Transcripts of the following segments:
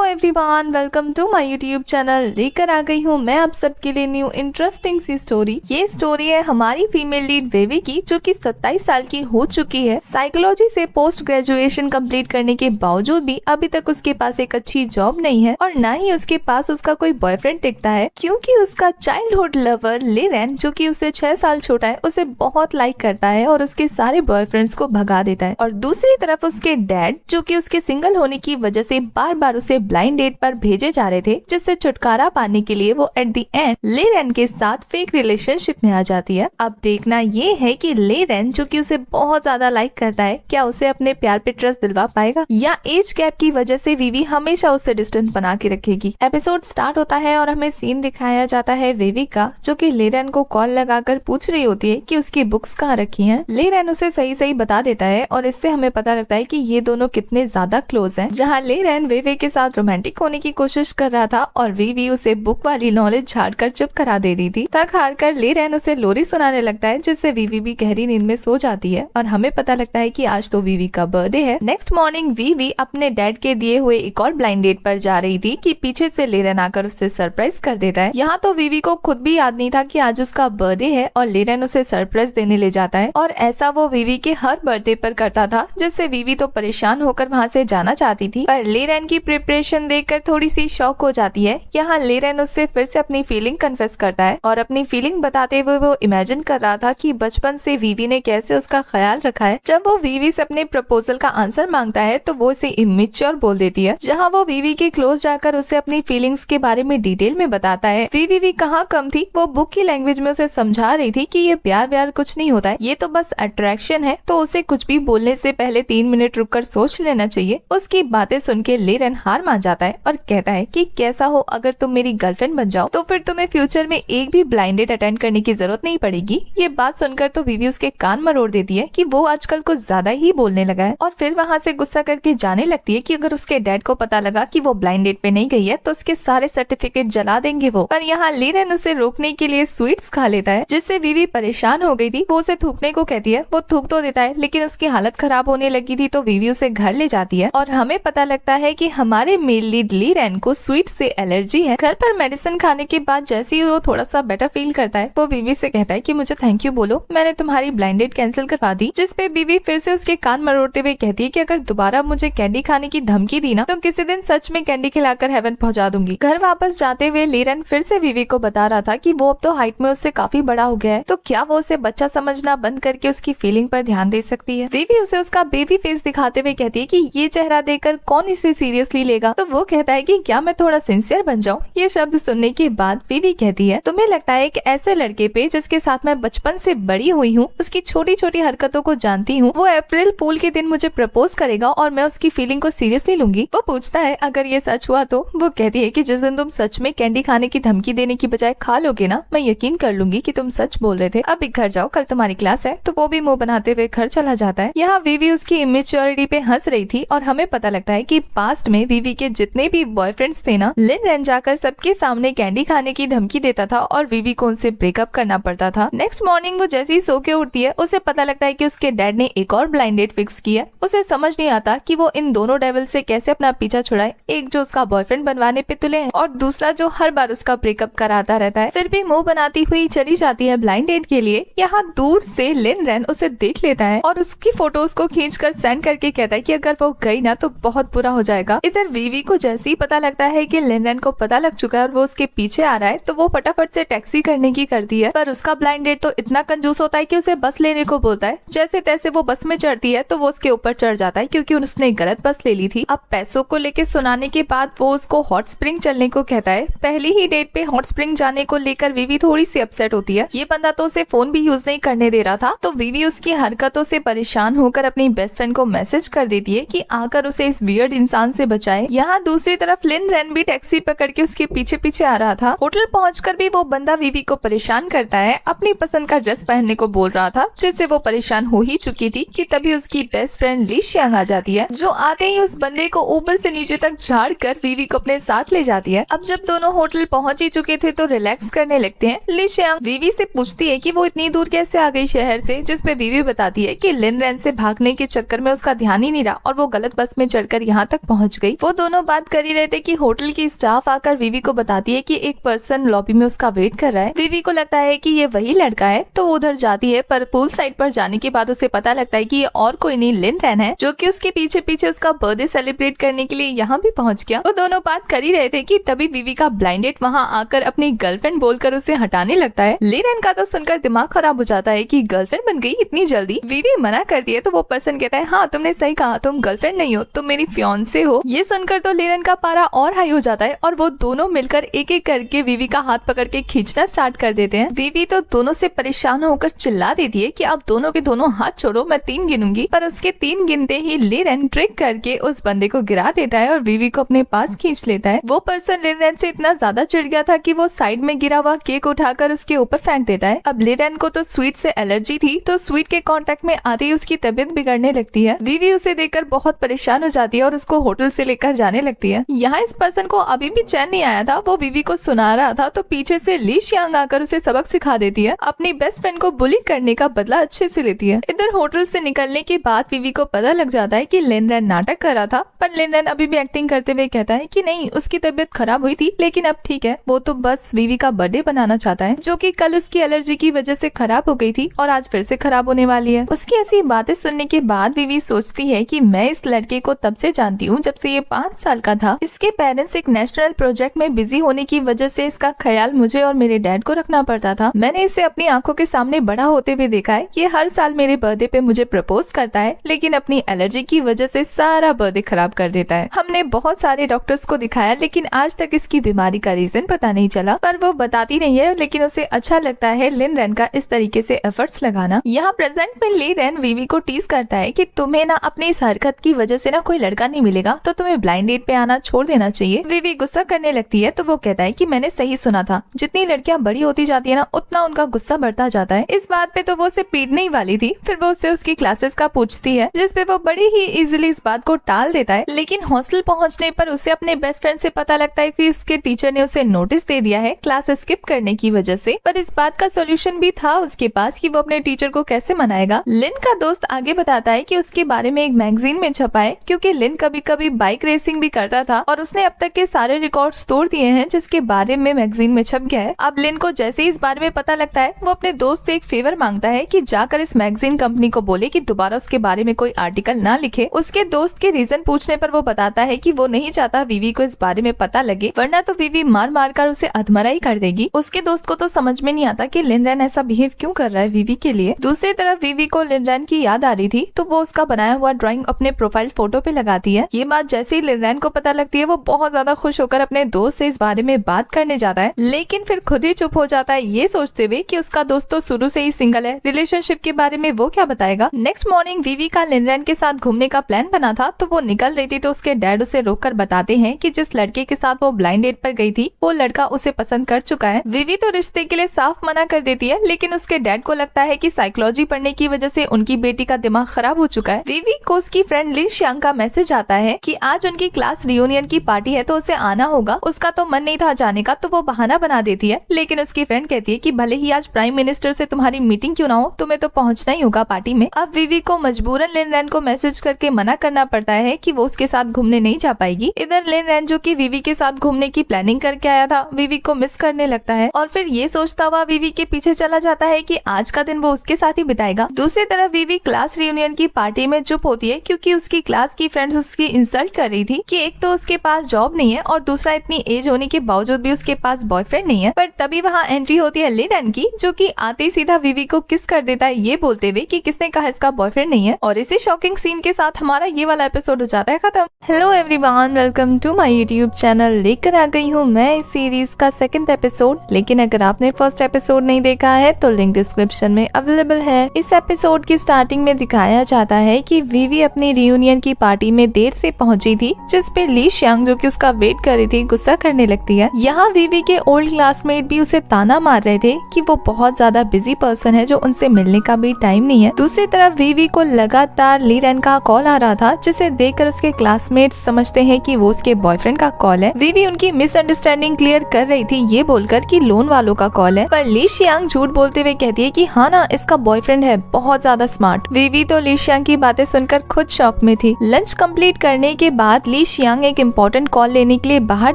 Everyone, welcome to my YouTube channel. लेकर आ गई हूँ मैं आप सबके लिए न्यू इंटरेस्टिंग सी स्टोरी। ये स्टोरी है हमारी फीमेल लीड वेवी की, जो कि 27 साल की हो चुकी है। साइकोलॉजी से पोस्ट ग्रेजुएशन कंप्लीट करने के बावजूद भी अभी तक उसके पास एक अच्छी जॉब नहीं है और न ही उसके पास उसका कोई बॉयफ्रेंड टिकता है, क्योंकि उसका चाइल्डहुड लवर लेरेन, जो कि उससे 6 साल छोटा है, उसे बहुत लाइक करता है और उसके सारे बॉयफ्रेंड्स को भगा देता है। और दूसरी तरफ उसके डैड, जो कि उसके सिंगल होने की वजह से बार बार उसे ब्लाइंड डेट पर भेजे जा रहे थे, जिससे छुटकारा पाने के लिए वो एट द एंड लेरेन के साथ फेक रिलेशनशिप में आ जाती है। अब देखना ये है कि लेरेन, जो कि उसे बहुत ज्यादा लाइक करता है, क्या उसे अपने प्यार पे ट्रस्ट दिलवा पाएगा या एज गैप की वजह से वीवी हमेशा उसे डिस्टेंस बना के रखेगी। एपिसोड स्टार्ट होता है और हमें सीन दिखाया जाता है वेवी का, जो कि लेरेन को कॉल लगाकर पूछ रही होती है कि उसकी बुक्स कहाँ रखी हैं। लेरेन उसे सही सही बता देता है और इससे हमें पता लगता है कि ये दोनों कितने ज्यादा क्लोज हैं। जहाँ लेरेन वेवी के साथ रोमांटिक होने की कोशिश कर रहा था और वीवी उसे बुक वाली नॉलेज झाड़कर चुप करा दे रही थी। थक हार कर लेरेन उसे लोरी सुनाने लगता है, जिससे वीवी भी गहरी नींद में सो जाती है और हमें पता लगता है कि आज तो वीवी का बर्थडे है। नेक्स्ट मॉर्निंग वीवी अपने डैड के दिए हुए एक और ब्लाइंड डेट पर जा रही थी कि पीछे से लेरेन आकर उसे सरप्राइज कर देता है। यहाँ तो वीवी को खुद भी याद नहीं था कि आज उसका बर्थडे है और लेरेन उसे सरप्राइज देने ले जाता है और ऐसा वो वीवी के हर बर्थडे पर करता था, जिससे वीवी तो परेशान होकर वहाँ से जाना चाहती थी, पर लेरेन की प्रिपरेशन देखकर थोड़ी सी शॉक हो जाती है। यहाँ लेरेन उससे फिर से अपनी फीलिंग कन्फेस करता है और अपनी फीलिंग बताते हुए वो इमेजिन कर रहा था कि बचपन से वीवी ने कैसे उसका ख्याल रखा है। जब वो वीवी से अपने प्रपोजल का आंसर मांगता है तो वो उसे इमेच्योर बोल देती है। जहाँ वो वीवी के क्लोज जाकर उसे अपनी फीलिंग्स के बारे में डिटेल में बताता है। वीवी भी कहाँ कम थी, वो बुक की लैंग्वेज में उसे समझा रही थी कि ये प्यार व्यार कुछ नहीं होता है, ये तो बस अट्रैक्शन है। तो उसे कुछ भी बोलने से पहले 3 मिनट रुककर सोच लेना चाहिए। उसकी बातें सुन के लेरेन हार मान जाता है और कहता है कि कैसा हो, अगर तुम मेरी गर्लफ्रेंड बन जाओ तो फिर तुम्हें फ्यूचर में एक भी ब्लाइंड डेट अटेंड करने की जरूरत नहीं पड़ेगी। ये बात सुनकर तो वीवी उसके कान मरोड़ देती है कि वो आजकल कुछ ज्यादा ही बोलने लगा है और फिर वहाँ से गुस्सा करके जाने लगती है कि अगर उसके डैड को पता लगा कि वो ब्लाइंड डेट पे नहीं गई है तो उसके सारे सर्टिफिकेट जला देंगे वो। पर यहाँ लेरेन उसे रोकने के लिए स्वीट्स खा लेता है, जिससे वीवी परेशान हो गई थी। वो उसे थूकने को कहती है, वो थूक तो देता है, लेकिन उसकी हालत खराब होने लगी थी तो वीवी उसे घर ले जाती है और हमें पता लगता है कि हमारे मेल लीड लेरेन को स्वीट से एलर्जी है। घर पर मेडिसिन खाने के बाद जैसे ही वो थोड़ा सा बेटर फील करता है, वो वीवी से कहता है कि मुझे थैंक यू बोलो, मैंने तुम्हारी ब्लाइंड डेट कैंसिल करवा दी। जिसपे वीवी फिर से उसके कान मरोड़ते हुए कहती है कि अगर दोबारा मुझे कैंडी खाने की धमकी दी ना तो किसी दिन सच में कैंडी खिलाकर हेवन पहुंचा दूंगी। घर वापस जाते हुए लेरेन फिर से वीवी को बता रहा था कि वो अब तो हाइट में उससे काफी बड़ा हो गया है, तो क्या वो उसे बच्चा समझना बंद करके उसकी फीलिंग पर ध्यान दे सकती है। वीवी उसे उसका बेबी फेस दिखाते हुए कहती है कि ये चेहरा देखकर कौन इसे सीरियसली लेगा। तो वो कहता है कि क्या मैं थोड़ा सिंसियर बन जाऊं। ये शब्द सुनने के बाद वीवी कहती है, तुम्हें लगता है कि ऐसे लड़के पे जिसके साथ मैं बचपन से बड़ी हुई हूँ, उसकी छोटी छोटी हरकतों को जानती हूँ, वो अप्रैल फूल के दिन मुझे प्रपोज करेगा और मैं उसकी फीलिंग को सीरियसली लूंगी। वो पूछता है अगर ये सच हुआ तो। वो कहती है कि जिस दिन तुम सच में कैंडी खाने की धमकी देने की बजाय खा लोगे ना, मैं यकीन कर लूंगी कि तुम सच बोल रहे थे। अब एक घर जाओ, कल तुम्हारी क्लास है। तो वो भी मुंह बनाते हुए घर चला जाता है। यहाँ वीवी उसकी इमेच्योरिटी पे हंस रही थी और हमें पता लगता है कि पास्ट में वीवी के जितने भी बॉयफ्रेंड्स थे ना, लेरेन जाकर सबके सामने कैंडी खाने की धमकी देता था और वीवी को उनसे ब्रेकअप करना पड़ता था। नेक्स्ट मॉर्निंग वो जैसे ही सो के उठती है, उसे पता लगता है कि उसके डैड ने एक और ब्लाइंड डेट फिक्स की है। उसे समझ नहीं आता कि वो इन दोनों डेविल से कैसे अपना पीछा छुड़ाए, एक जो उसका बॉयफ्रेंड बनवाने पे तुले हैं और दूसरा जो हर बार उसका ब्रेकअप कराता रहता है। फिर भी मुंह बनाती हुई चली जाती है ब्लाइंड डेट के लिए। यहाँ दूर से लेरेन उसे देख लेता है और उसकी फोटोज को खींचकर सेंड करके कहता है कि अगर वो गई ना तो बहुत बुरा हो जाएगा। इधर वीवी को जैसे ही पता लगता है कि लेरेन को पता लग चुका है और वो उसके पीछे आ रहा है, तो वो फटाफट से टैक्सी करने की करती है। पर उसका ब्लाइंड डेट तो इतना कंजूस होता है कि उसे बस लेने को बोलता है। जैसे तैसे वो बस में चढ़ती है तो वो उसके ऊपर चढ़ जाता है, क्योंकि उसने गलत बस ले ली थी। अब पैसों को लेके सुनाने के बाद वो उसको हॉट स्प्रिंग चलने को कहता है। पहली ही डेट पे हॉट स्प्रिंग जाने को लेकर वीवी थोड़ी सी अपसेट होती है। ये बंदा तो उसे फोन भी यूज नहीं करने दे रहा था, तो वीवी उसकी हरकतों से परेशान होकर अपनी बेस्ट फ्रेंड को मैसेज कर देती है कि आकर उसे इस वियर्ड इंसान से बचाए। यहाँ दूसरी तरफ लेरेन भी टैक्सी पकड़ के उसके पीछे पीछे आ रहा था। होटल पहुंचकर भी वो बंदा वीवी को परेशान करता है, अपनी पसंद का ड्रेस पहनने को बोल रहा था, जिससे वो परेशान हो ही चुकी थी कि तभी उसकी बेस्ट फ्रेंड ली शियांग आ जाती है, जो आते ही उस बंदे को ऊपर से नीचे तक झाड़ कर वीवी को अपने साथ ले जाती है। अब जब दोनों होटल पहुंच ही चुके थे तो रिलैक्स करने लगते हैं। ली शियांग वीवी से पूछती है कि वो इतनी दूर कैसे आ गई शहर से, जिसपे वीवी बताती है कि लेरेन से भागने के चक्कर में उसका ध्यान ही नहीं रहा और वो गलत बस में चढ़कर यहाँ तक पहुँच गई। वो दोनों दोनों बात कर ही रहे थे कि होटल की स्टाफ आकर विवी को बताती है कि एक पर्सन लॉबी में उसका वेट कर रहा है। विवी को लगता है कि ये वही लड़का है, तो वो उधर जाती है, पर पूल साइड पर जाने के बाद उसे पता लगता है कि ये और कोई नहीं लिन रैन है, जो कि उसके पीछे पीछे उसका बर्थडे सेलिब्रेट करने के लिए यहाँ भी पहुंच गया। वो दोनों बात कर ही रहे थे कि तभी विवी का ब्लाइंड डेट वहाँ आकर अपनी गर्लफ्रेंड बोलकर उसे हटाने लगता है। लिन रैन का तो सुनकर दिमाग खराब हो जाता है कि गर्लफ्रेंड बन गई इतनी जल्दी। विवी मना करती है तो वो पर्सन कहता है, हाँ तुमने सही कहा, तुम गर्लफ्रेंड नहीं हो, तुम मेरी फियांसे हो। ये सुनकर तो लिन रैन का पारा और हाई हो जाता है और वो दोनों मिलकर एक एक करके विवी का हाथ पकड़ के खींचना स्टार्ट कर देते हैं। विवी तो दोनों से परेशान होकर चिल्ला देती है कि अब दोनों के दोनों हाथ छोड़ो, मैं 3 गिनूंगी। पर उसके 3 गिनते ही लिन रैन ट्रिक करके उस बंदे को गिरा देता है और विवी को अपने पास खींच लेता है। वो पर्सन लिन रैन से इतना ज्यादा चिढ़ गया था कि वो साइड में गिरा हुआ केक उठाकर उसके ऊपर फेंक देता है। अब लिन रैन को तो स्वीट से एलर्जी थी, तो स्वीट के कांटेक्ट में आते ही उसकी तबीयत बिगड़ने लगती है। विवी उसे देखकर बहुत परेशान हो जाती है और उसको होटल से लेकर जाने लगती है। यहाँ इस पर्सन को अभी भी चैन नहीं आया था, वो विवी को सुना रहा था, तो पीछे से ली शियांग आकर उसे सबक सिखा देती है। अपनी बेस्ट फ्रेंड को बुली करने का बदला अच्छे से लेती है। इधर होटल से निकलने के बाद विवी को पता लग जाता है कि लिन रैन नाटक कर रहा था, पर लिन रैन अभी भी एक्टिंग करते हुए कहता है कि नहीं, उसकी तबीयत खराब हुई थी लेकिन अब ठीक है, वो तो बस विवी का बर्थडे बनाना चाहता है, जो कि कल उसकी एलर्जी की वजह से खराब हो गई थी और आज फिर से खराब होने वाली है। उसकी ऐसी बातें सुनने के बाद विवी सोचती है कि मैं इस लड़के को तब से जानती हूँ जब से ये 5 साल का था। इसके पेरेंट्स एक नेशनल प्रोजेक्ट में बिजी होने की वजह से इसका ख्याल मुझे और मेरे डैड को रखना पड़ता था। मैंने इसे अपनी आंखों के सामने बड़ा होते हुए देखा है। ये हर साल मेरे बर्थडे पे मुझे प्रपोज करता है, लेकिन अपनी एलर्जी की वजह से सारा बर्थडे खराब कर देता है। हमने बहुत सारे डॉक्टर्स को दिखाया, लेकिन आज तक इसकी बीमारी का रीजन पता नहीं चला। पर वो बताती नहीं है, लेकिन उसे अच्छा लगता है लिन रैन का इस तरीके से एफर्ट्स लगाना। यहाँ प्रेजेंट में लिन रैन विवी को टीज करता है कि तुम्हें ना अपनी इस हरकत की वजह से ना कोई लड़का नहीं मिलेगा, तो तुम्हें ब्लाइंड डेट पे आना छोड़ देना चाहिए। विवी गुस्सा करने लगती है तो वो कहता है कि मैंने सही सुना था, जितनी लड़कियां बड़ी होती जाती है ना, उतना उनका गुस्सा बढ़ता जाता है। इस बात पे तो वो उसे पीटने ही वाली थी। फिर वो उससे उसकी क्लासेस का पूछती है, जिस पे वो बड़ी ही इजीली इस बात को टाल देता है। लेकिन हॉस्टल पहुंचने पर उसे अपने बेस्ट फ्रेंड से पता लगता है कि उसके टीचर ने उसे नोटिस दे दिया है क्लास स्किप करने की वजह से। पर इस बात का सोल्यूशन भी था उसके पास कि वो अपने टीचर को कैसे मनाएगा। लिन का दोस्त आगे बताता है कि उसके बारे में एक मैगजीन में छपा है, क्योंकि लिन कभी कभी बाइक रेसिंग भी करता था और उसने अब तक के सारे रिकॉर्ड्स तोड़ दिए हैं, जिसके बारे में मैगजीन में छप गया है। अब लिन को जैसे ही इस बारे में पता लगता है, वो अपने दोस्त से एक फेवर मांगता है कि जाकर इस मैगजीन कंपनी को बोले कि दोबारा उसके बारे में कोई आर्टिकल ना लिखे। उसके दोस्त के रीजन पूछने पर वो बताता है कि वो नहीं चाहता विवी को इस बारे में पता लगे, वरना तो विवी मार मार कर उसे अधमरा ही कर देगी। उसके दोस्त को तो समझ में नहीं आता कि लिन रैन ऐसा बिहेव क्यों कर रहा है विवी के लिए। दूसरी तरफ विवी को लिन रैन की याद आ रही थी, तो वो उसका बनाया हुआ ड्राइंग अपने प्रोफाइल फोटो पे लगाती है। ये बात जैसे ही लिन रैन को पता लगती है, वो बहुत ज्यादा खुश होकर अपने दोस्त से इस बारे में बात करने जाता है, लेकिन फिर खुद ही चुप हो जाता है, ये सोचते हुए कि उसका दोस्त तो शुरू से ही सिंगल है, रिलेशनशिप के बारे में वो क्या बताएगा। नेक्स्ट मॉर्निंग विवी का लिन रैन के साथ घूमने का प्लान बना था, तो वो निकल रही थी, तो उसके डैड उसे रोककर बताते हैं कि जिस लड़के के साथ वो ब्लाइंड डेट पर गई थी, वो लड़का उसे पसंद कर चुका है। विवी तो रिश्ते के लिए साफ मना कर देती है, लेकिन उसके डैड को लगता है कि साइकोलॉजी पढ़ने की वजह से उनकी बेटी का दिमाग खराब हो चुका है। विवी को उसकी फ्रेंड ली शियांग का मैसेज आता है कि आज उनकी क्लास रियूनियन की पार्टी है, तो उसे आना होगा। उसका तो मन नहीं था जाने का, तो वो बहाना बना देती है, लेकिन उसकी फ्रेंड कहती है कि भले ही आज प्राइम मिनिस्टर से तुम्हारी मीटिंग क्यों ना हो, तुम्हें तो पहुंचना ही होगा पार्टी में। अब विवी को मजबूरन लिन रैन को मैसेज करके मना करना पड़ता है कि वो उसके साथ घूमने नहीं जा पाएगी। इधर लिन रैन, जो कि विवी के साथ घूमने की प्लानिंग करके आया था, विवी को मिस करने लगता है और फिर ये सोचता हुआ विवी के पीछे चला जाता है कि आज का दिन वो उसके साथ ही बिताएगा। दूसरी तरफ विवी क्लास रियूनियन की पार्टी में चुप होती है, क्योंकि उसकी क्लास की फ्रेंड्स उसकी इंसल्ट कर रही थी कि एक तो उसके पास जॉब नहीं है और दूसरा इतनी एज होने के बावजूद भी उसके पास बॉयफ्रेंड नहीं है। पर तभी वहाँ एंट्री होती है लिन रैन की, जो कि आते ही सीधा विवी को किस कर देता है, ये बोलते हुए कि किसने कहा इसका बॉयफ्रेंड नहीं है। और इसी शॉकिंग सीन के साथ हमारा ये वाला एपिसोड हो जाता है खत्म। Hello everyone, welcome to my YouTube channel. लेकर आ गई हूँ मैं इस सीरीज का सेकंड एपिसोड, लेकिन अगर आपने फर्स्ट एपिसोड नहीं देखा है तो लिंक डिस्क्रिप्शन में अवेलेबल है। इस एपिसोड की स्टार्टिंग में दिखाया जाता है कि विवी अपनी रियूनियन की पार्टी में देर से पहुंची थी, जिस पे ली शियांग, जो कि उसका वेट कर रही थी, गुस्सा करने लगती है। यहाँ विवी के ओल्ड क्लासमेट भी उसे ताना मार रहे थे कि वो बहुत ज्यादा बिजी पर्सन है, जो उनसे मिलने का भी टाइम नहीं है। दूसरी तरफ विवी को लगातार ली रैन का कॉल आ रहा था, जिसे देखकर उसके क्लासमेट्स समझते हैं कि वो उसके बॉयफ्रेंड का कॉल है। विवी उनकी मिसअंडरस्टैंडिंग क्लियर कर रही थी, ये बोलकर कि लोन वालों का कॉल है, पर ली शियांग झूठ बोलते हुए कहती है कि हाँ ना, इसका बॉयफ्रेंड है, बहुत ज्यादा स्मार्ट। विवी तो ली शियांग की बातें सुनकर खुद शॉक में थी। लंच कंप्लीट करने के बाद ली शियांग एक इम्पोर्टेंट कॉल लेने के लिए बाहर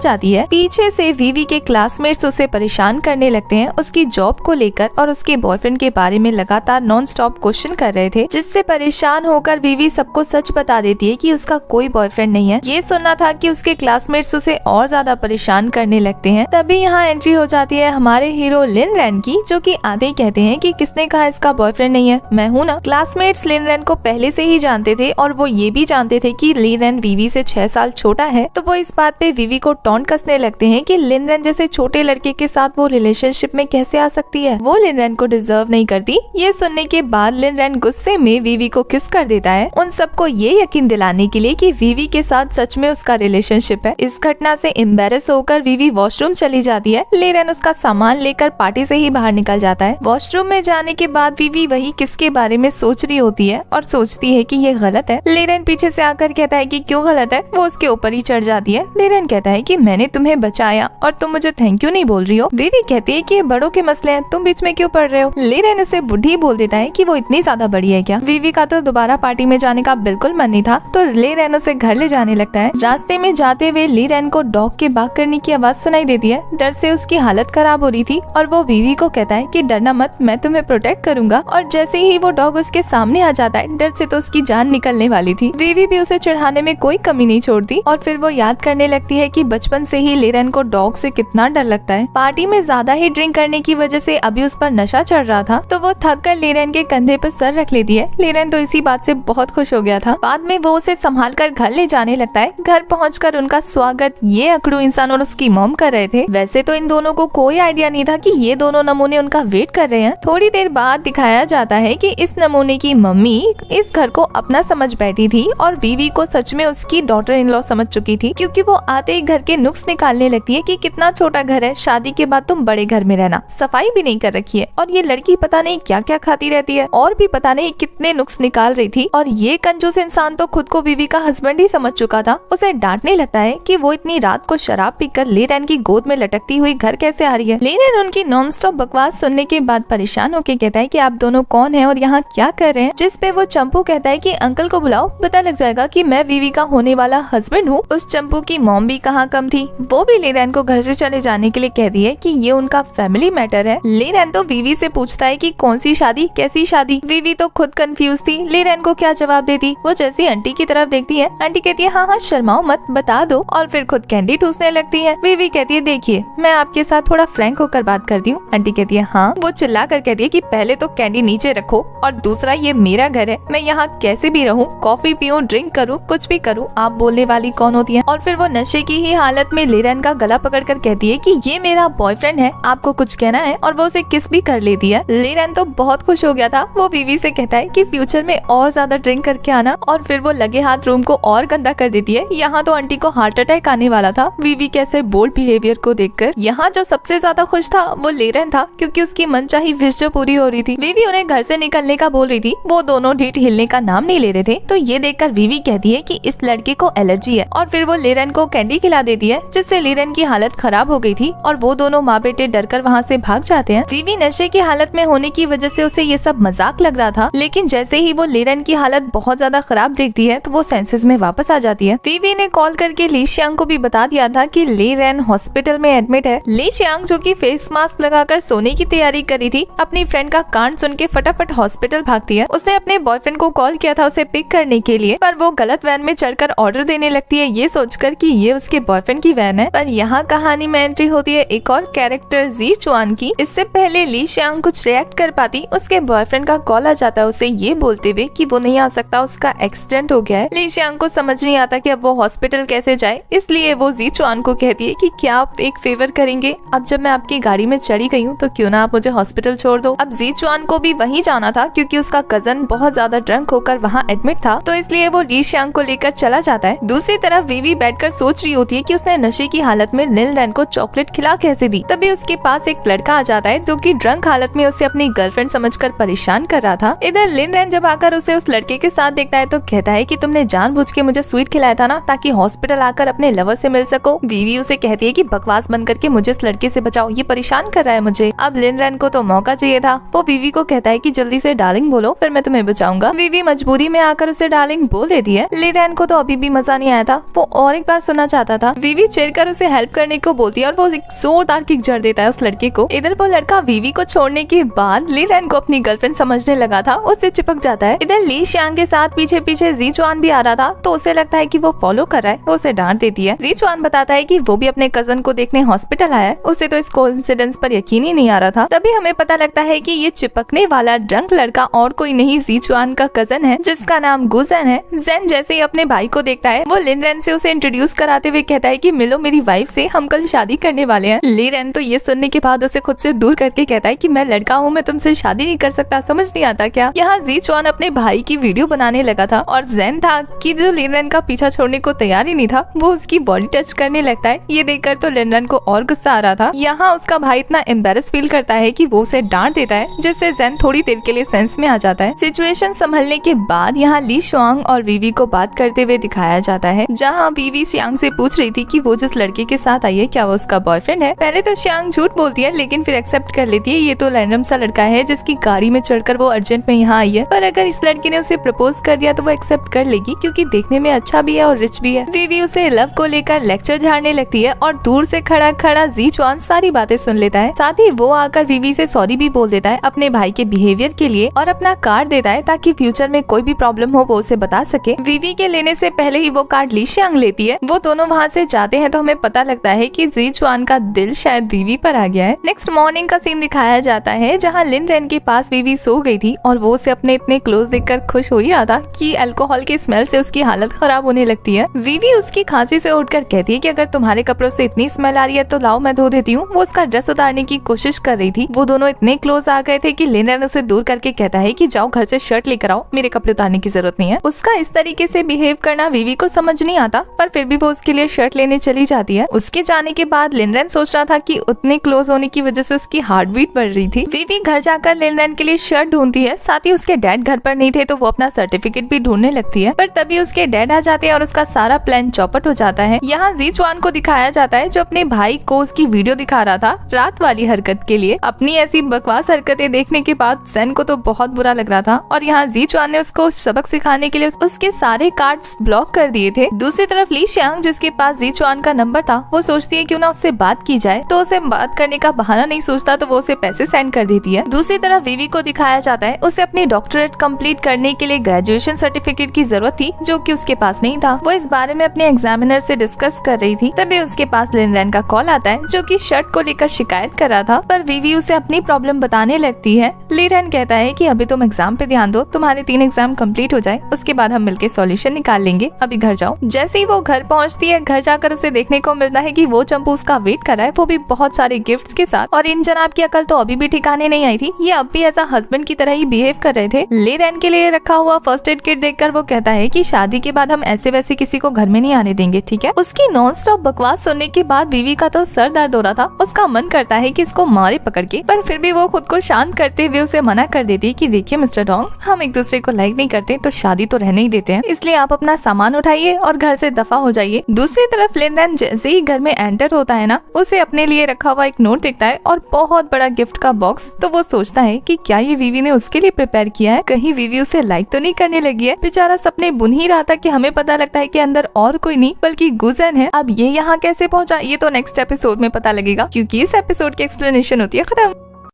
जाती है, पीछे से वीवी के क्लासमेट्स उसे परेशान करने लगते हैं उसकी जॉब को लेकर और उसके बॉयफ्रेंड के बारे में लगातार नॉन स्टॉप क्वेश्चन कर रहे थे, जिससे परेशान होकर वीवी सबको सच बता देती है कि उसका कोई बॉयफ्रेंड नहीं है। ये सुनना था कि उसके क्लासमेट्स उसे और ज्यादा परेशान करने लगते हैं। तभी यहाँ एंट्री हो जाती है हमारे हीरो लिन रैन की, जो कि आते ही कहते हैं कि किसने कहा इसका बॉयफ्रेंड नहीं है, मैं हूँ ना। क्लासमेट्स लिन रैन को पहले से ही जानते थे और वो ये भी जानते थे कि लिन रैन वीवी से 6 साल छोटा है, तो वो इस बात पे वीवी को टॉन्ट कसने लगते हैं कि लिन रैन जैसे छोटे लड़के के साथ वो रिलेशनशिप में कैसे आ सकती है, वो लिन रैन को डिजर्व नहीं करती। ये सुनने के बाद लिन रैन गुस्से में वीवी को किस कर देता है, उन सबको ये यकीन दिलाने के लिए कि वीवी के साथ सच में उसका रिलेशनशिप है। इस घटना से एम्बेरस होकर वीवी वॉशरूम चली जाती है। लिन रैन उसका सामान लेकर पार्टी से ही बाहर निकल जाता है। वॉशरूम में जाने के बाद वीवी वही किसके बारे में सोच रही होती है और सोचती है कि ये गलत है। लिन रैन पीछे से आकर कहता है कि क्यों गलत है, वो उसके ऊपर ही चढ़ जाती है। लिन रैन कहता है कि मैंने तुम्हें बचाया और तुम मुझे थैंक यू नहीं बोल रही हो। वीवी कहती है कि ये बड़ों के मसले हैं, तुम बीच में क्यों पड़ रहे हो। लिन रैन उसे बुढ़ी बोल देता है कि वो इतनी ज्यादा बड़ी है क्या। वीवी का तो दोबारा पार्टी में जाने का बिल्कुल मन नहीं था, तो लिन रैन उसे घर ले जाने लगता है। रास्ते में जाते हुए लिन रैन को डॉग के बाग करने की आवाज सुनाई देती है। डर से उसकी हालत खराब हो रही थी और वो वीवी को कहता है कि डरना मत, मैं तुम्हें प्रोटेक्ट करूंगा। और जैसे ही वो डॉग उसके सामने आ जाता है, डर से तो उसकी जान निकलने वाली थी। वीवी भी उसे चढ़ाने में कोई कमी नहीं छोड़ती और फिर वो याद करने लगती है कि बचपन से ही लिन रैन को डॉग से कितना डर लगता है। पार्टी में ज्यादा ही ड्रिंक करने की वजह से अभी उस पर नशा चढ़ रहा था, तो वो थक कर लिन रैन के कंधे पर सर रख लेती है। लिन रैन तो इसी बात से बहुत खुश हो गया था। बाद में वो उसे संभाल कर घर ले जाने लगता है। घर पहुंचकर उनका स्वागत ये अकड़ू इंसान और उसकी मॉम कर रहे थे। वैसे तो इन दोनों को कोई आइडिया नहीं था कि ये दोनों नमूने उनका वेट कर रहे हैं। थोड़ी देर बाद दिखाया जाता है कि इस नमूने की मम्मी इस घर को अपना समझ बैठी थी और वीवी को सच में उसकी डॉटर इन लॉ समझ चुकी थी, क्योंकि वो आते ही घर के नुक्स निकालने लगती है कि कितना छोटा घर है, शादी के बाद तुम बड़े घर में रहना, सफाई भी नहीं कर रखी है और ये लड़की पता नहीं क्या क्या खाती रहती है, और भी पता नहीं कितने नुक्स निकाल रही थी। और ये कंजूस इंसान तो खुद को वीवी का हस्बैंड ही समझ चुका था। उसे डांटने लगता है कि वो इतनी रात को शराब पीकर लिन रैन की गोद में लटकती हुई घर कैसे आ रही है। लिन रैन उनकी नॉन स्टॉप बकवास सुनने के बाद परेशान होकर कहता है कि आप दोनों कौन हैं और यहाँ क्या कर रहे हैं, जिस पे वो चंपू कहता है कि अंकल को बुलाओ, पता लग जाएगा कि मैं वीवी का होने वाला हस्बैंड हूँ। उस चंपू की मॉम भी कहाँ कम थी, वो भी लिन रैन को घर से चले जाने के लिए कहती है कि ये उनका फैमिली मैटर है। लिन रैन तो वीवी से पूछता है कि कौन सी शादी, कैसी शादी। वीवी तो खुद कंफ्यूज थी, लिन रैन को क्या जवाब देती। वो जैसी आंटी की तरफ देखती है, आंटी कहती है हाँ हाँ शर्माओ मत, बता दो, और फिर खुद कैंडी ठूसने लगती है। वीवी कहती है देखिए मैं आपके साथ थोड़ा फ्रैंक होकर बात करती हूँ। आंटी कहती है हाँ। वो चिल्ला कर कहती है कि पहले तो कैंडी नीचे रखो और दूसरा ये मेरा घर है, मैं यहाँ कैसे भी रहूँ, कॉफी पीऊँ, ड्रिंक करूँ, कुछ भी करूँ, आप बोलने वाली कौन होती है। और फिर वो नशे की ही हालत में लिन रैन का गला पकड़कर कहती है कि ये मेरा बॉयफ्रेंड है, आपको कुछ कहना है, और वो उसे किस भी कर लेती है। लिन रैन तो बहुत खुश हो गया था। वो वीवी से कहता है कि फ्यूचर में और ज्यादा ड्रिंक करके आना, और फिर वो लगे हाथ रूम को और गंदा कर देती है। यहाँ तो आंटी को हार्ट अटैक आने वाला था वीवी कैसे बोल्ड बिहेवियर को देखकर। यहाँ जो सबसे ज्यादा खुश था वो लिन रैन था, क्योंकि उसकी मनचाही विश जो पूरी हो रही थी। वीवी उन्हें घर से निकलने का बोल रही थी, वो दोनों ढीठ हिलने का नाम नहीं ले रहे थे। तो ये देखकर वीवी कहती है कि इस लड़के को एलर्जी है, और फिर वो लिन रैन को कैंडी खिला देती है, जिससे लिन रैन की हालत खराब हो गई थी और वो दोनों माँ बेटे डरकर वहाँ से भाग जाते हैं। वीवी नशे की हालत में होने की वजह से उसे ये सब मजाक लग रहा था, लेकिन जैसे ही वो लिन रैन की हालत बहुत ज्यादा खराब देखती है तो वो सेंसेस में वापस आ जाती है। वीवी ने कॉल करके ली शियांग को भी बता दिया था कि लिन रैन हॉस्पिटल में एडमिट है। ली शियांग जो कि फेस मास्क लगाकर सोने की तैयारी करी थी, अपनी फ्रेंड का कांड सुन के फटाफट हॉस्पिटल भागती है। उसने अपने बॉयफ्रेंड को कॉल किया था उसे पिक करने के लिए, पर वो गलत वैन में चढ़कर ऑर्डर देने लगती है, ये सोचकर कि ये उसके बॉयफ्रेंड की वैन है। पर यहाँ कहानी में एंट्री होती है एक और कैरेक्टर जी चुआन की। इससे पहले ली शियांग कुछ रिएक्ट कर पाती, उसके बॉयफ्रेंड का कॉल आ जाता है उसे ये बोलते हुए कि वो नहीं आ सकता, उसका एक्सीडेंट हो गया है। ली शियांग को समझ नहीं आता कि अब वो हॉस्पिटल कैसे जाए, इसलिए वो जी चुआन को कहती है कि क्या आप एक फेवर करेंगे, अब जब मैं आपकी गाड़ी में चढ़ी गई हूँ तो क्यों ना आप मुझे हॉस्पिटल छोड़ दो। अब जी चुआन को भी वहीं जाना था क्योंकि उसका कजन बहुत ज्यादा ड्रंक होकर वहाँ एडमिट था, तो इसलिए वो ली शियांग को लेकर चला जाता है। दूसरी तरफ वीवी बैठकर सोच रही होती है कि उसने नशे की हालत में लिन रैन को चॉकलेट खिला कैसे दी। तभी उसके पास एक लड़का आ जाता है जो कि ड्रंक हालत में उसे अपनी गर्लफ्रेंड समझकर परेशान कर रहा था। इधर लिन रैन जब आकर उसे उस लड़के के साथ देखता है तो कहता है कि तुमने जानबूझ के मुझे स्वीट खिलाया था ना, ताकि हॉस्पिटल आकर अपने लवर से मिल सको। वीवी उसे कहती है कि बकवास बंद करके मुझे इस लड़के से बचाओ, ये परेशान कर रहा है मुझे। अब लिन रैन को तो मौका चाहिए था, वो वीवी को कहता है कि जल्दी से डार्लिंग बोलो फिर मैं तुम्हें बचाऊंगा। वीवी मजबूरी में आकर उसे डार्लिंग बोल देती है। लिन रैन को तो अभी भी मजा नहीं नहीं आया था वो और एक बार सुनना चाहता था। वीवी चिढ़कर उसे हेल्प करने को बोलती है और वो एक जोरदार किक जड़ देता है उस लड़के को। इधर वो लड़का वीवी को छोड़ने के बाद ली रैन को अपनी गर्लफ्रेंड समझने लगा था, उससे चिपक जाता है। इधर ली शियांग के साथ पीछे पीछे जी चुआन भी आ रहा था तो उसे लगता है कि वो फॉलो कर रहा है, वो उसे डांट देती है। जी चुआन बताता है कि वो भी अपने कजन को देखने हॉस्पिटल आया है, उसे तो इस कोइंसिडेंस पर यकीन ही नहीं आ रहा था। तभी हमें पता लगता है कि ये चिपकने वाला ड्रंक लड़का और कोई नहीं जी चुआन का कजन है जिसका नाम गुजेन है। जेन जैसे ही अपने भाई को देखता है वो लिन रैन से उसे इंट्रोड्यूस कराते हुए कहता है कि मिलो मेरी वाइफ से, हम कल शादी करने वाले हैं। ली रैन तो ये सुनने के बाद उसे खुद से दूर करके कहता है कि मैं लड़का हूँ, मैं तुमसे शादी नहीं कर सकता, समझ नहीं आता क्या। यहाँ जी चुआन अपने भाई की वीडियो बनाने लगा था और जेन था कि जो लिन रैन का पीछा छोड़ने को तैयार ही नहीं था, वो उसकी बॉडी टच करने लगता है। ये देखकर तो लिन रैन को और गुस्सा आ रहा था। यहाँ उसका भाई इतना एम्बेरस फील करता है कि वो उसे डांट देता है, जिससे जेन थोड़ी देर के लिए सेंस में आ जाता है। सिचुएशन संभलने के बाद यहाँ ली शियांग और वीवी को बात करते हुए दिखाया जाता है, जहाँ वीवी शियांग से पूछ रही थी कि वो जिस लड़के के साथ आई है क्या वो उसका बॉयफ्रेंड है। पहले तो शियांग झूठ बोलती है लेकिन फिर एक्सेप्ट कर लेती है ये तो रैंडम सा लड़का है जिसकी गाड़ी में चढ़कर वो अर्जेंट में यहाँ आई है, पर अगर इस लड़के ने उसे प्रपोज कर दिया तो वो एक्सेप्ट कर लेगी क्योंकि देखने में अच्छा भी है और रिच भी है। वीवी उसे लव को लेकर लेक्चर झाड़ने लगती है और दूर से खड़ा खड़ा जी चुआन सारी बातें सुन लेता है। साथ ही वो आकर वीवी से सॉरी भी बोल देता है अपने भाई के बिहेवियर के लिए और अपना कार्ड देता है ताकि फ्यूचर में कोई भी प्रॉब्लम हो वो उसे बता सके। वीवी के लेने से पहले ही वो कार्ड ली शियांग लेती है। वो दोनों वहाँ से जाते हैं तो हमें पता लगता है कि जी चुआन का दिल शायद वीवी पर आ गया है। नेक्स्ट मॉर्निंग का सीन दिखाया जाता है जहाँ लिन रैन के पास वीवी सो गई थी और वो उसे अपने इतने क्लोज देखकर खुश हो ही रहा था कि अल्कोहल की स्मेल से उसकी हालत खराब होने लगती है। वीवी उसकी खांसी से उठकर कहती है कि अगर तुम्हारे कपड़ों से इतनी स्मेल आ रही है तो लाओ मैं धो देती हूँ। वो उसका ड्रेस उतारने की कोशिश कर रही थी। वो दोनों इतने क्लोज आ गए थे कि लिन रैन उसे दूर करके कहता है कि जाओ घर से शर्ट लेकर आओ, मेरे कपड़े उतारने की जरूरत नहीं है। उसका इस तरीके से बिहेव करना वीवी को समझ नहीं आता, पर फिर भी वो उसके लिए शर्ट लेने चली जाती है। उसके जाने के बाद लिन रैन सोच रहा था कि उतने क्लोज होने की वजह से उसकी हार्ट बीट बढ़ रही थी। वीवी घर जाकर लिन रैन के लिए शर्ट ढूंढती है, साथ ही उसके डैड घर पर नहीं थे तो वो अपना सर्टिफिकेट भी ढूंढने लगती है, पर तभी उसके डैड आ जाते हैं और उसका सारा प्लान चौपट हो जाता है। यहाँ जी चुआन को दिखाया जाता है जो अपने भाई को उसकी वीडियो दिखा रहा था रात वाली हरकत के लिए। अपनी ऐसी बकवास हरकतें देखने के बाद जेन को तो बहुत बुरा लग रहा था और यहाँ जी चुआन ने उसको सबक सिखाने के लिए उसके सारे कार्ड्स ब्लॉक कर दिए थे। दूसरी तरफ ली शियांग जिसके पास जी चुआन का नंबर था वो सोचती है क्यों ना उससे बात की जाए, तो उसे बात करने का बहाना नहीं सोचता तो वो उसे पैसे सेंड कर देती है। दूसरी तरफ वीवी को दिखाया जाता है उसे अपनी डॉक्टरेट कंप्लीट करने के लिए ग्रेजुएशन सर्टिफिकेट की जरूरत थी जो कि उसके पास नहीं था। वो इस बारे में अपने एग्जामिनर से डिस्कस कर रही थी, तभी उसके पास लिन रैन का कॉल आता है जो कि शर्ट को लेकर शिकायत कर रहा था, पर वीवी उसे अपनी प्रॉब्लम बताने लगती है। ली रैन कहता है कि अभी तुम एग्जाम पे ध्यान दो, तुम्हारे 3 एग्जाम कंप्लीट हो जाए उसके बाद हम मिलके सॉल्यूशन निकाल लेंगे, अभी घर जाओ। जैसे ही वो घर पहुंचती है घर जाकर उसे देखने को मिलता है कि वो चंपू उसका वेट कर रहा है, वो भी बहुत सारे गिफ्ट्स के साथ, और इन जनाब की अकल तो अभी भी ठिकाने नहीं आई थी, ये अब भी ऐसा हस्बैंड की तरह ही बिहेव कर रहे थे। ली रैन के लिए रखा हुआ फर्स्ट एड किट देखकर वो कहता है कि शादी के बाद हम ऐसे वैसे किसी को घर में नहीं आने देंगे, ठीक है। उसकी नॉन स्टॉप बकवास सुनने के बाद वीवी का तो सर दर्द हो रहा था, उसका मन करता है कि इसको मारे पकड़ के, पर फिर भी वो खुद को शांत करते हुए उसे मना कर देती है कि देखिए मिस्टर डोंग, हम एक दूसरे को लाइक नहीं करते तो शादी तो रहने ही देते हैं, इसलिए आप अपना सामान उठाइए और घर से दफा हो जाइए। दूसरी तरफ लिन रैन जैसे ही घर में एंटर होता है ना, उसे अपने लिए रखा हुआ एक नोट दिखता है और बहुत बड़ा गिफ्ट का बॉक्स, तो वो सोचता है कि क्या ये वीवी ने उसके लिए प्रिपेयर किया है, कहीं वीवी उसे लाइक तो नहीं करने लगी है। बेचारा सपने बुन ही रहा था कि हमें पता लगता है कि अंदर और कोई नहीं बल्कि गुजेन है। अब ये यहाँ कैसे पहुँचा ये तो नेक्स्ट एपिसोड में पता लगेगा, क्योंकि इस एपिसोड की एक्सप्लेनेशन होती है खत्म।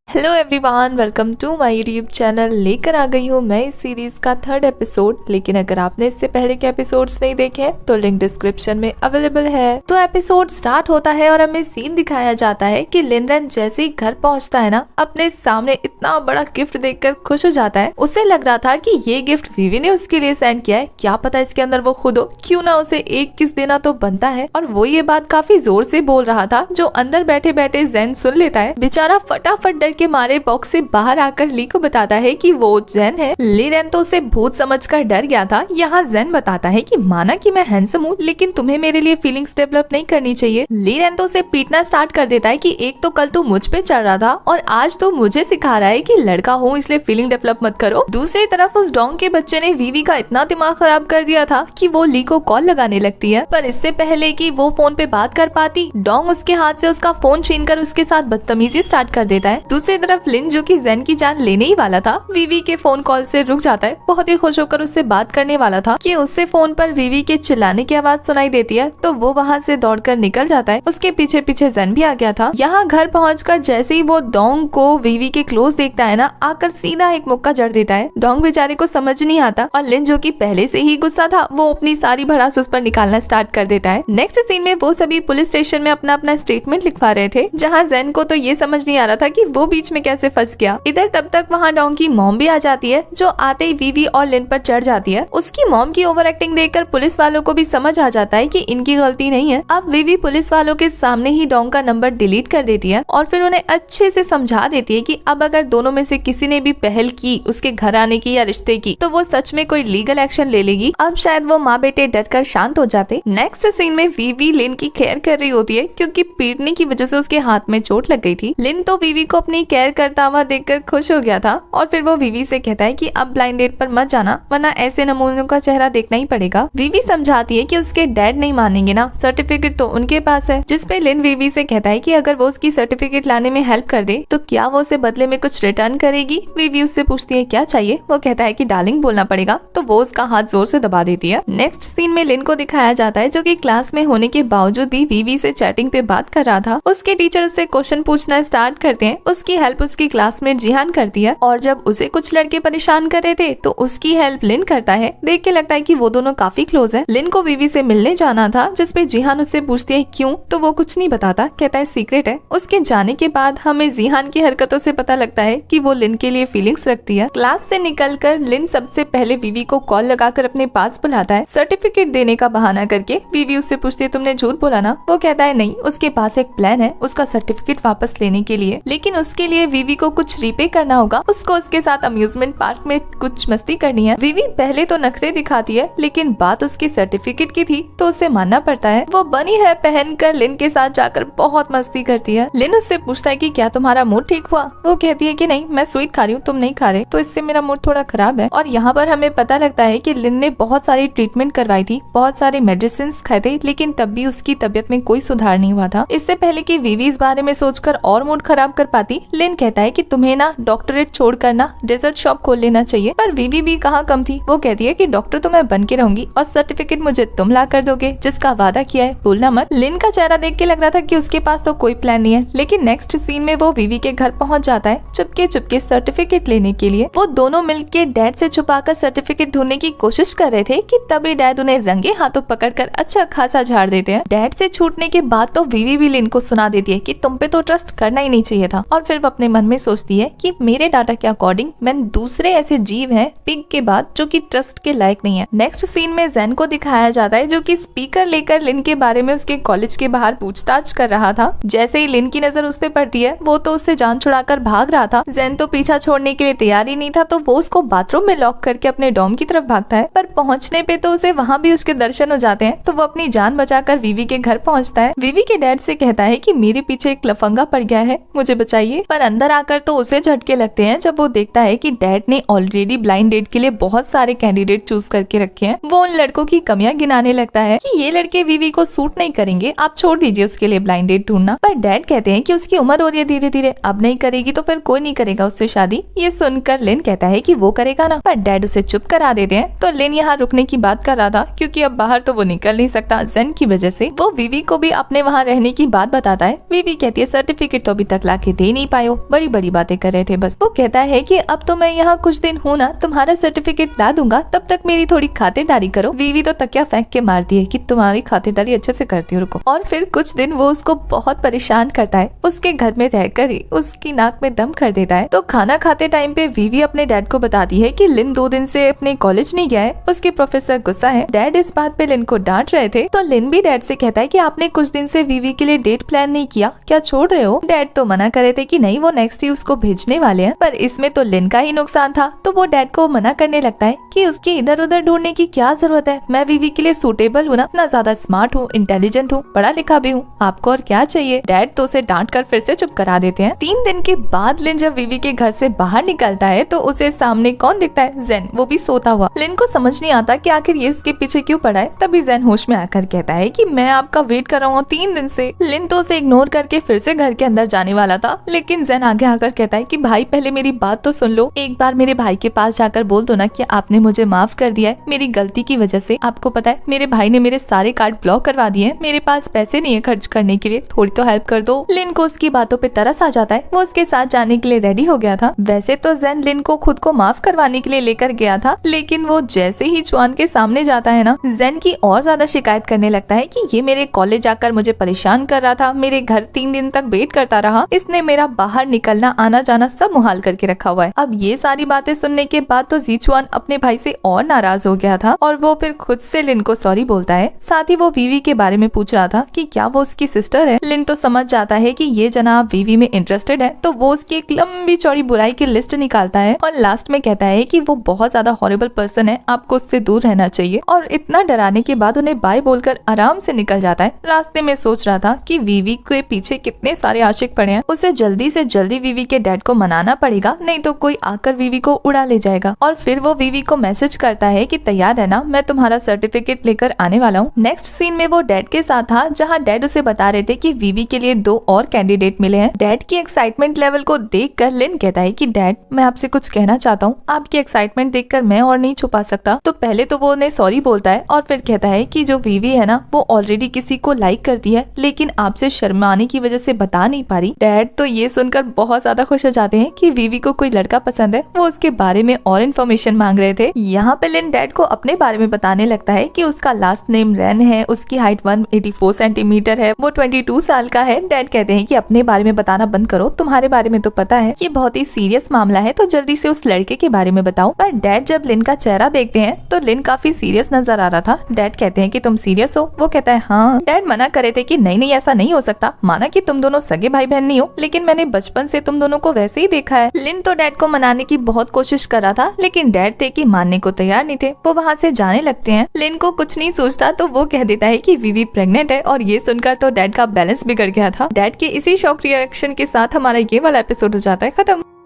Hello everyone, welcome to my YouTube channel. लेकर आ गई हूँ मैं इस सीरीज का 3rd एपिसोड, लेकिन अगर आपने इससे पहले के एपिसोड्स नहीं देखे हैं तो लिंक डिस्क्रिप्शन में अवेलेबल है। तो एपिसोड स्टार्ट होता है और हमें सीन दिखाया जाता है कि लिन रैन जैसे ही घर पहुंचता है ना, अपने सामने इतना बड़ा गिफ्ट देखकर खुश हो जाता है। उसे लग रहा था कि ये गिफ्ट वीवी ने उसके लिए सेंड किया है, क्या पता इसके अंदर वो खुद हो, क्यों ना उसे एक किस देना तो बनता है। और वो ये बात काफी जोर से बोल रहा था जो अंदर बैठे बैठे जेन सुन लेता है। बेचारा फटाफट डर के मारे बॉक्स से बाहर आकर ली को बताता है कि वो जेन है। ली रैन तो उसे भूत समझकर डर गया था। यहाँ जेन बताता है कि माना कि मैं हैंडसम हूँ, लेकिन तुम्हें मेरे लिए फीलिंग्स डेवलप नहीं करनी चाहिए। ली रैन तो उसे पीटना स्टार्ट कर देता है कि एक तो कल तू मुझ पे चढ़ रहा था और आज तो मुझे सिखा रहा है कि लड़का हूँ इसलिए फीलिंग डेवलप मत करो। दूसरी तरफ उस डोंग के बच्चे ने वीवी का इतना दिमाग खराब कर दिया था कि वो ली को कॉल लगाने लगती है, पर इससे पहले कि वो फोन पे बात कर पाती, डोंग उसके हाथ से उसका फोन छीनकर उसके साथ बदतमीजी स्टार्ट कर देता है। दूसरी दूसरी तरफ लिन जो कि जेन की जान लेने ही वाला था, वीवी के फोन कॉल से रुक जाता है। बहुत ही खुश होकर उससे बात करने वाला था कि उससे फोन पर वीवी के चिल्लाने की आवाज सुनाई देती है, तो वो वहाँ से दौड़कर निकल जाता है। उसके पीछे पीछे जेन भी आ गया था। यहाँ घर पहुंचकर जैसे ही वो डोंग को वीवी के क्लोज देखता है ना, आकर सीधा एक मुक्का जड़ देता है। डोंग बेचारे को समझ नहीं आता और लिन जो कि पहले से ही गुस्सा था, वो अपनी सारी भड़ास उस पर निकालना स्टार्ट कर देता है। नेक्स्ट सीन में वो सभी पुलिस स्टेशन में अपना अपना स्टेटमेंट लिखवा रहे थे, जहाँ जेन को तो ये समझ नहीं आ रहा था कि वो बीच में कैसे फंस गया। इधर तब तक वहाँ डोंग की मॉम भी आ जाती है, जो आते ही वीवी और लिन पर चढ़ जाती है। उसकी मॉम की ओवर एक्टिंग देखकर पुलिस वालों को भी समझ आ जाता है कि इनकी गलती नहीं है। अब वीवी पुलिस वालों के सामने ही डोंग का नंबर डिलीट कर देती है और फिर उन्हें अच्छे से समझा देती है कि अब अगर दोनों में से किसी ने भी पहल की उसके घर आने की या रिश्ते की, तो वो सच में कोई लीगल एक्शन ले लेगी। अब शायद वो माँ बेटे डरकर शांत हो जाते। नेक्स्ट सीन में वीवी लिन की केयर कर रही होती है, क्योंकि पीटने की वजह से उसके हाथ में चोट लग गई थी। लिन तो वीवी को अपनी केयर करता हुआ देखकर खुश हो गया था और फिर वो वीवी से कहता है कि अब ब्लाइंड डेट पर मत जाना, वरना ऐसे नमूनों का चेहरा देखना ही पड़ेगा। वीवी समझाती है कि उसके डैड नहीं मानेंगे ना, सर्टिफिकेट तो उनके पास है। जिसपे लिन वीवी से कहता है कि अगर वो उसकी सर्टिफिकेट लाने में हेल्प कर दे तो क्या वो उसे बदले में कुछ रिटर्न करेगी। वीवी उससे पूछती है क्या चाहिए, वो कहता है कि डार्लिंग बोलना पड़ेगा, तो वो उसका हाथ जोर से दबा देती है। नेक्स्ट सीन में लिन को दिखाया जाता है, जो कि क्लास में होने के बावजूद भी वीवी से चैटिंग पे बात कर रहा था। उसके टीचर उससे क्वेश्चन पूछना स्टार्ट करते हैं। उसकी हेल्प उसकी क्लासमेट जिहान करती है और जब उसे कुछ लड़के परेशान कर रहे थे तो उसकी हेल्प लिन करता है। देख के लगता है कि वो दोनों काफी क्लोज है। लिन को वीवी से मिलने जाना था, जिसपे जिहान उससे पूछती है क्यों, तो वो कुछ नहीं बताता, कहता है सीक्रेट है। उसके जाने के बाद हमें जिहान की हरकतों से पता लगता है कि वो लिन के लिए फीलिंग्स रखती है। क्लास से निकलकर लिन सबसे पहले वीवी को कॉल लगाकर अपने पास बुलाता है, सर्टिफिकेट देने का बहाना करके। वीवी उससे पूछती है तुमने झूठ बोला ना, वो कहता है नहीं, उसके पास एक प्लान है उसका सर्टिफिकेट वापस लेने के लिए, लेकिन उसके लिए वीवी को कुछ रीपे करना होगा। उसको उसके साथ अम्यूजमेंट पार्क में कुछ मस्ती करनी है। वीवी पहले तो नखरे दिखाती है, लेकिन बात उसके सर्टिफिकेट की थी तो उसे मानना पड़ता है। वो बनी है पहनकर लिन के साथ जाकर बहुत मस्ती करती है। लिन उससे पूछता है कि क्या तुम्हारा मूड ठीक हुआ, वो कहती है कि नहीं, मैं स्वीट खा रही हूँ, तुम नहीं खा रहे, तो इससे मेरा मूड थोड़ा खराब है। और यहाँ पर हमें पता लगता है कि लिन ने बहुत सारी ट्रीटमेंट करवाई थी, बहुत सारे मेडिसिन खाए थे, लेकिन तब भी उसकी तबीयत में कोई सुधार नहीं हुआ था। इससे पहले कि वीवी इस बारे में सोचकर और मूड खराब कर पाती, लिन कहता है कि तुम्हें ना डॉक्टरेट छोड़कर ना डेजर्ट शॉप खोल लेना चाहिए। पर वीवी भी कहाँ कम थी, वो कहती है कि डॉक्टर तो मैं बन के रहूंगी और सर्टिफिकेट मुझे तुम ला कर दोगे, जिसका वादा किया है भूलना मत। लिन का चेहरा देख के लग रहा था कि उसके पास तो कोई प्लान नहीं है, लेकिन नेक्स्ट सीन में वो वीवी के घर पहुंच जाता है चुपके चुपके सर्टिफिकेट लेने के लिए। वो दोनों मिलके डैड से छुपाकर सर्टिफिकेट ढूंढने की कोशिश कर रहे थे कि तभी डैड उन्हें रंगे हाथों पकड़कर अच्छा खासा झाड़ देते हैं। डैड से छूटने के बाद तो वीवी भी लिन को सुना देती है कि तुम पे तो ट्रस्ट करना ही नहीं चाहिए था, और फिर वो अपने मन में सोचती है कि मेरे डाटा के अकॉर्डिंग मैंने दूसरे ऐसे जीव हैं पिग के बाद जो कि ट्रस्ट के लायक नहीं है। नेक्स्ट सीन में जेन को दिखाया जाता है, जो कि स्पीकर लेकर लिन के बारे में उसके कॉलेज के बाहर पूछताछ कर रहा था। जैसे ही लिन की नजर उस पे पड़ती है, वो तो उससे जान छुड़ाकर भाग रहा था। जेन तो पीछा छोड़ने के लिए तैयार ही नहीं था, तो वो उसको बाथरूम में लॉक करके अपने डॉम की तरफ भागता है। पर पहुंचने पे तो उसे वहाँ भी उसके दर्शन हो जाते हैं, तो वो अपनी जान बचाकर वीवी के घर पहुंचता है। वीवी के डैड से कहता है कि मेरे पीछे एक लफंगा पड़ गया है, मुझे बचाइए। पर अंदर आकर तो उसे झटके लगते हैं जब वो देखता है कि डैड ने ऑलरेडी ब्लाइंड डेट के लिए बहुत सारे कैंडिडेट चूज करके रखे हैं। वो उन लड़कों की कमियां गिनाने लगता है कि ये लड़के वीवी को सूट नहीं करेंगे, आप छोड़ दीजिए उसके लिए ब्लाइंड डेट ढूंढना। पर डैड कहते हैं कि उसकी उम्र हो रही है धीरे धीरे, अब नहीं करेगी तो फिर कोई नहीं करेगा उससे शादी। ये सुनकर लिन कहता है कि वो करेगा ना, पर डैड उसे चुप करा देते हैं। तो लिन यहाँ रुकने की बात कर रहा था, क्योंकि अब बाहर तो वो निकल नहीं सकता जेन की वजह से। वो वीवी को भी अपने वहाँ रहने की बात बताता है। वीवी कहती है सर्टिफिकेट तो अभी तक लाके दे नहीं पाए हो, बड़ी बड़ी बातें कर रहे थे बस। वो कहता है कि अब तो मैं यहाँ कुछ दिन हूँ ना, तुम्हारा सर्टिफिकेट ला दूंगा, तब तक मेरी थोड़ी खातिरदारी करो। वीवी तो तकिया फेंक के मारती है कि तुम्हारी खातिरदारी अच्छे से करती हो, रुको। और फिर कुछ दिन वो उसको बहुत परेशान करता है, उसके घर में रहकर ही उसकी नाक में दम कर देता है। तो खाना खाते टाइम पे वीवी अपने डैड को बताती है कि लिन 2 दिन से अपने कॉलेज नहीं गया है, उसके प्रोफेसर गुस्सा है। डैड इस बात पे लिन को डांट रहे थे, तो लिन भी डैड से कहता है कि आपने कुछ दिन से वीवी के लिए डेट प्लान नहीं किया, क्या छोड़ रहे हो? डैड तो मना कर रहे थे कि नहीं, वो नेक्स्ट ही उसको भेजने वाले हैं। पर इसमें तो लिन का ही नुकसान था, तो वो डैड को मना करने लगता है कि उसकी इधर उधर ढूंढने की क्या जरूरत है, मैं वीवी के लिए सूटेबल हूँ ना, इतना ज्यादा स्मार्ट हूँ, इंटेलिजेंट हूँ, पढ़ा लिखा भी हूँ, आपको और क्या चाहिए? डैड तो उसे डांट कर फिर से चुप करा देते हैं। 3 दिन के बाद लिन जब वीवी के घर से बाहर निकलता है तो उसे सामने कौन दिखता है? जेन, वो भी सोता हुआ। लिन को समझ नहीं आता कि आखिर ये इसके पीछे क्यों पड़ा है। तभी जेन होश में आकर कहता है कि मैं आपका वेट कर रहा हूँ 3 दिन से। लिन तो उसे इग्नोर करके फिर से घर के अंदर जाने वाला था, लेकिन लेकिन जेन आगे आकर कहता है कि भाई पहले मेरी बात तो सुन लो, एक बार मेरे भाई के पास जाकर बोल दो ना कि आपने मुझे माफ कर दिया है, मेरी गलती की वजह से। आपको पता है मेरे भाई ने मेरे सारे कार्ड ब्लॉक करवा दिए हैं, मेरे पास पैसे नहीं है खर्च करने के लिए, थोड़ी तो हेल्प कर दो। लिन को उसकी बातों पे तरस आ जाता है, वो उसके साथ जाने के लिए रेडी हो गया था। वैसे तो जेन लिन को खुद को माफ करवाने के लिए लेकर गया था, लेकिन वो जैसे ही जुआन के सामने जाता है ना, जेन की और ज्यादा शिकायत करने लगता है कि ये मेरे कॉलेज आकर मुझे परेशान कर रहा था, मेरे घर 3 दिन तक वेट करता रहा, इसने मेरा बाहर निकलना आना जाना सब मुहाल करके रखा हुआ है। अब ये सारी बातें सुनने के बाद तो जीचुआन अपने भाई से और नाराज हो गया था और वो फिर खुद से लिन को सॉरी बोलता है। साथ ही वो वीवी के बारे में पूछ रहा था कि क्या वो उसकी सिस्टर है। लिन तो समझ जाता है कि ये जनाब वीवी में इंटरेस्टेड है, तो वो उसकी एक लंबी चौड़ी बुराई की लिस्ट निकालता है और लास्ट में कहता है कि वो बहुत ज्यादा हॉरिबल पर्सन है, आपको उससे दूर रहना चाहिए। और इतना डराने के बाद उन्हें बाय बोलकर आराम से निकल जाता है। रास्ते में सोच रहा था कि वीवी के पीछे कितने सारे आशिक पड़े हैं, उसे जल्दी से जल्दी वीवी के डैड को मनाना पड़ेगा, नहीं तो कोई आकर वीवी को उड़ा ले जाएगा। और फिर वो वीवी को मैसेज करता है कि तैयार रहना, मैं तुम्हारा सर्टिफिकेट लेकर आने वाला हूँ। नेक्स्ट सीन में वो डैड के साथ था, जहाँ डैड उसे बता रहे थे कि वीवी के लिए 2 और कैंडिडेट मिले हैं। डैड की एक्साइटमेंट लेवल को देखकर लिन कहता है कि डैड मैं आपसे कुछ कहना चाहता हूँ, आपकी एक्साइटमेंट देखकर मैं और नहीं छुपा सकता। तो पहले तो वो उन्हें सॉरी बोलता है और फिर कहता है कि जो वीवी है ना, वो ऑलरेडी किसी को लाइक करती है, लेकिन आपसे शर्माने की वजह से बता नहीं पा रही। डैड तो ये सुनकर बहुत ज्यादा खुश हो जाते हैं कि वीवी को कोई लड़का पसंद है, वो उसके बारे में और इन्फॉर्मेशन मांग रहे थे। यहाँ पे लिन डैड को अपने बारे में बताने लगता है कि उसका लास्ट नेम रेन है, उसकी हाइट 184 सेंटीमीटर है, वो 22 साल का है। डैड कहते हैं कि अपने बारे में बताना बंद करो, तुम्हारे बारे में तो पता है, ये बहुत ही सीरियस मामला है, तो जल्दी से उस लड़के के बारे में बताओ। पर डैड जब लिन का चेहरा देखते हैं तो लिन काफी सीरियस नजर आ रहा था। डैड कहते हैं कि तुम सीरियस हो? वो कहता है हाँ। डैड मना करे थे कि नहीं नहीं ऐसा नहीं हो सकता, माना कि तुम दोनों सगे भाई बहन नहीं हो, लेकिन मैंने बचपन से तुम दोनों को वैसे ही देखा है। लिन तो डैड को मनाने की बहुत कोशिश कर रहा था, लेकिन डैड थे कि मानने को तैयार नहीं थे। वो वहाँ से जाने लगते हैं। लिन को कुछ नहीं सोचता तो वो कह देता है कि वीवी प्रेग्नेंट है, और ये सुनकर तो डैड का बैलेंस बिगड़ गया था। डैड के इसी शॉक रिएक्शन के साथ हमारा ये वाला एपिसोड हो जाता है खत्म।